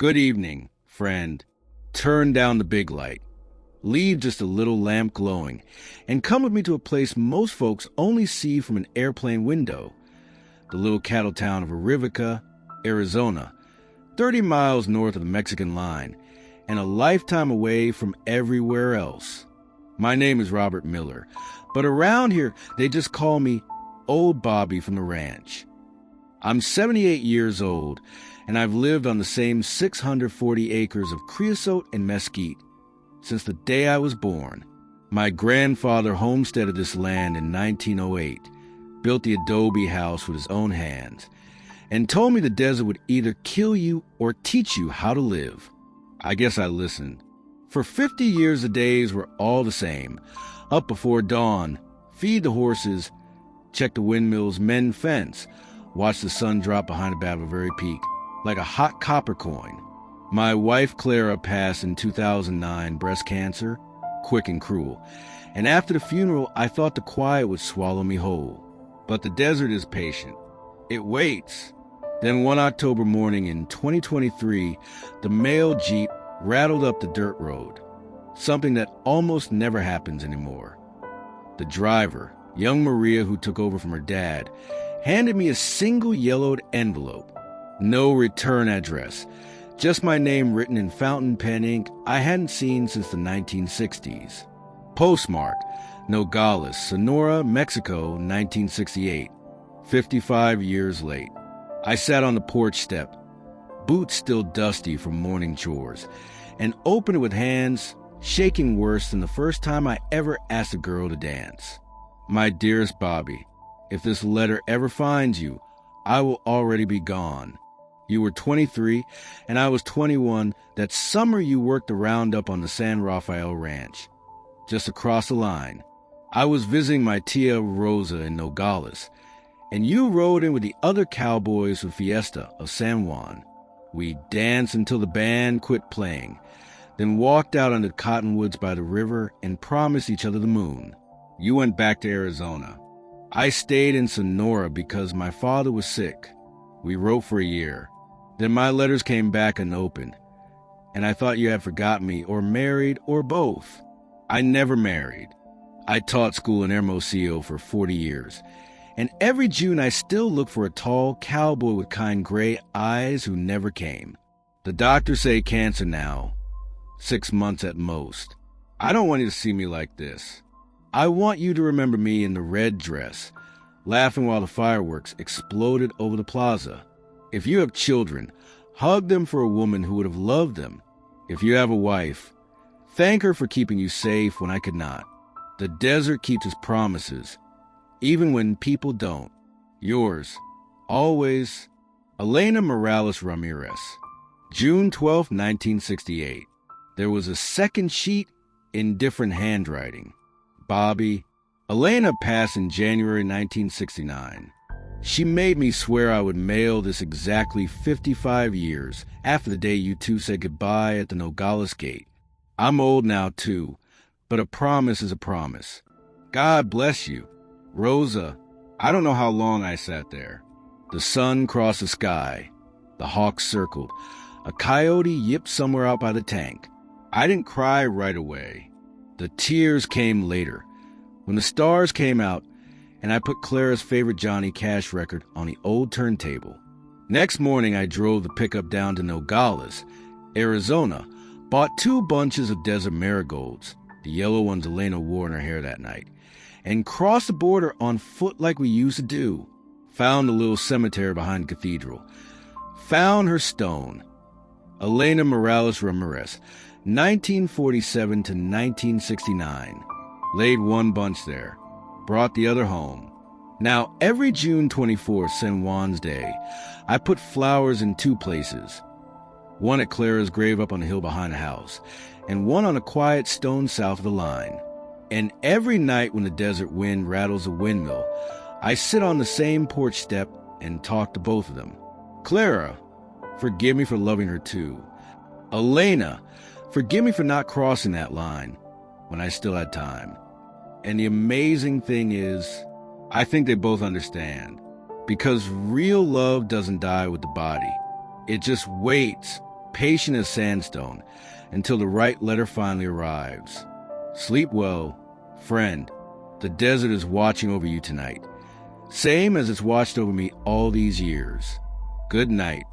Good evening, friend. Turn down the big light. Leave just a little lamp glowing, and come with me to a place most folks only see from an airplane window. The little cattle town of Arivaca, Arizona, 30 miles north of the Mexican line, and a lifetime away from everywhere else. My name is Robert Miller, but around here they just call me Old Bobby from the ranch. I'm 78 years old, and I've lived on the same 640 acres of creosote and mesquite since the day I was born. My grandfather homesteaded this land in 1908, built the adobe house with his own hands, and told me the desert would either kill you or teach you how to live. I guess I listened. For 50 years the days were all the same. Up before dawn, feed the horses, check the windmills, mend fence, watch the sun drop behind the Battle Peak like a hot copper coin. My wife Clara passed in 2009, breast cancer, quick and cruel. And after the funeral, I thought the quiet would swallow me whole. But the desert is patient. It waits. Then one October morning in 2023, the mail Jeep rattled up the dirt road, something that almost never happens anymore. The driver, young Maria, who took over from her dad, handed me a single yellowed envelope. No return address, just my name written in fountain pen ink I hadn't seen since the 1960s. Postmarked, Nogales, Sonora, Mexico, 1968. 55 years late. I sat on the porch step, boots still dusty from morning chores, and opened it with hands shaking worse than the first time I ever asked a girl to dance. My dearest Bobby, if this letter ever finds you, I will already be gone. You were 23, and I was 21 that summer you worked the roundup on the San Rafael Ranch, just across the line. I was visiting my tia Rosa in Nogales, and you rode in with the other cowboys for Fiesta of San Juan. We danced until the band quit playing, then walked out under the cottonwoods by the river and promised each other the moon. You went back to Arizona. I stayed in Sonora because my father was sick. We wrote for a year. Then my letters came back unopened, and I thought you had forgotten me or married or both. I never married. I taught school in Hermosillo for 40 years, and every June I still look for a tall cowboy with kind gray eyes who never came. The doctors say cancer now, 6 months at most. I don't want you to see me like this. I want you to remember me in the red dress, laughing while the fireworks exploded over the plaza. If you have children, hug them for a woman who would have loved them. If you have a wife, thank her for keeping you safe when I could not. The desert keeps its promises, even when people don't. Yours, always, Elena Morales Ramirez. June 12, 1968. There was a second sheet in different handwriting. Bobby. Elena passed in January 1969. She made me swear I would mail this exactly 55 years after the day you two said goodbye at the Nogales gate. I'm old now, too, but a promise is a promise. God bless you. Rosa. I don't know how long I sat there. The sun crossed the sky. The hawks circled. A coyote yipped somewhere out by the tank. I didn't cry right away. The tears came later, when the stars came out, and I put Clara's favorite Johnny Cash record on the old turntable. Next morning, I drove the pickup down to Nogales, Arizona, bought 2 bunches of desert marigolds, the yellow ones Elena wore in her hair that night, and crossed the border on foot like we used to do. Found the little cemetery behind the cathedral. Found her stone. Elena Morales Ramirez, 1947 to 1969. Laid 1 bunch there. Brought the other home. Now, every June 24th, San Juan's Day, I put flowers in 2 places. One at Clara's grave up on the hill behind the house, and one on a quiet stone south of the line. And every night when the desert wind rattles a windmill, I sit on the same porch step and talk to both of them. Clara, forgive me for loving her too. Elena, forgive me for not crossing that line when I still had time. And the amazing thing is, I think they both understand. Because real love doesn't die with the body. It just waits patient as sandstone, until the right letter finally arrives. Sleep well, friend. The desert is watching over you tonight, same as it's watched over me all these years. Good night.